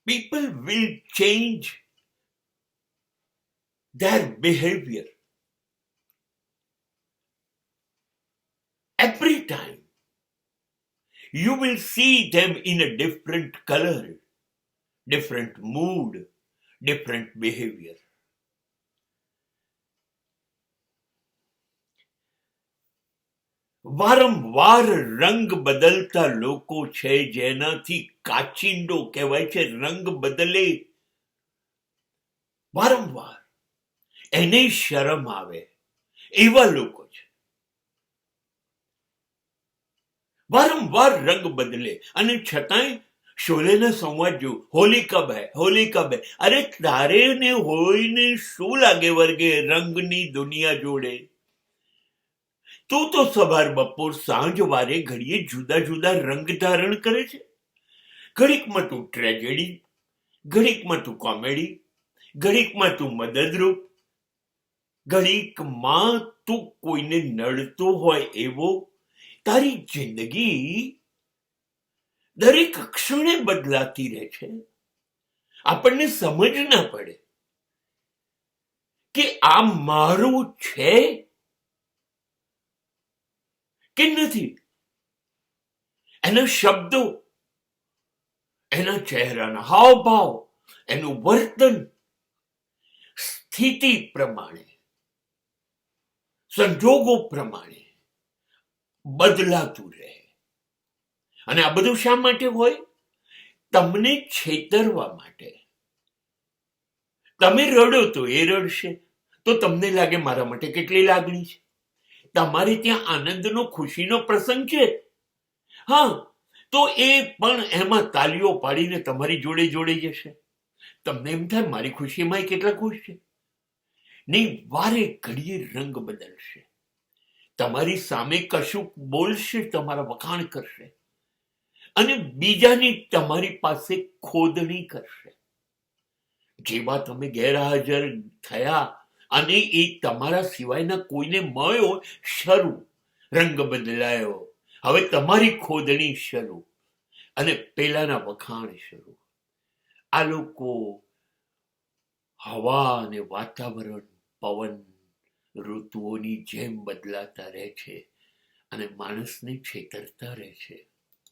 people will change their behavior every time. You will see them in a different color, different mood, different behavior. વારંવાર રંગ બદલતા લોકો છે, જેનાથી કાચિંડો કહેવાય છે. રંગ બદલે વારંવાર, એને શરમ આવે એવા લોકો છે. વારંવાર રંગ બદલે અને છતાંય શોલેના સંવાદ જો હોલી કબ હૈ, હોલી કબ હૈ. અરે તારે ને હોઈને શું લાગે વર્ગે રંગની દુનિયા જોડે? તું તો સવાર બપોર સાંજ વારે ઘડીએ જુદા જુદા રંગ ધારણ કરે છે. ઘડીકમાં તું ટ્રેજેડી, ઘડીકમાં તું કોમેડી, ઘડીકમાં તું મદદરૂપ, ઘડીકમાં તું કોઈને નડતો હોય એવો. તારી જિંદગી દરેક ક્ષણે બદલાતી રહે છે. આપણને સમજ ના પડે કે આ મારું છે કે નથી. એના શબ્દો, એના ચહેરાના હાવભાવ, એનું વર્તન સ્થિતિ પ્રમાણે, સંજોગો પ્રમાણે બદલાતું રહે. અને આ બધું શા માટે હોય? તમને છેતરવા માટે. તમે રડો તો એ રડશે, તો તમને લાગે મારા માટે કેટલી લાગણી છે. તમારે ત્યાં આનંદનો, ખુશીનો પ્રસંગ છે, હા, તો એ પણ એમાં તાલીઓ પાડીને તમારી જોડે જોડે જશે. તમને એમ થાય મારી ખુશીમાં કેટલા ખુશ છે. નહીં, વારે ઘડીએ રંગ બદલશે. તમારી સામે કશું બોલશે, તમારા વખાણ કરશે, અને બીજાની તમારી પાસે ખોદણી કરશે. જેવા તમે ગેરહાજર થયા અને એ તમારા સિવાયના કોઈને મળ્યો, શરૂ. રંગ બદલાયો, હવે તમારી ખોદણી શરૂ, અને પેલાના વખાણ શરૂ. આ લોકો હવા અને વાતાવરણ, પવન, ઋતુઓની જેમ બદલાતા રહે છે અને માણસને છેતરતા રહે છે.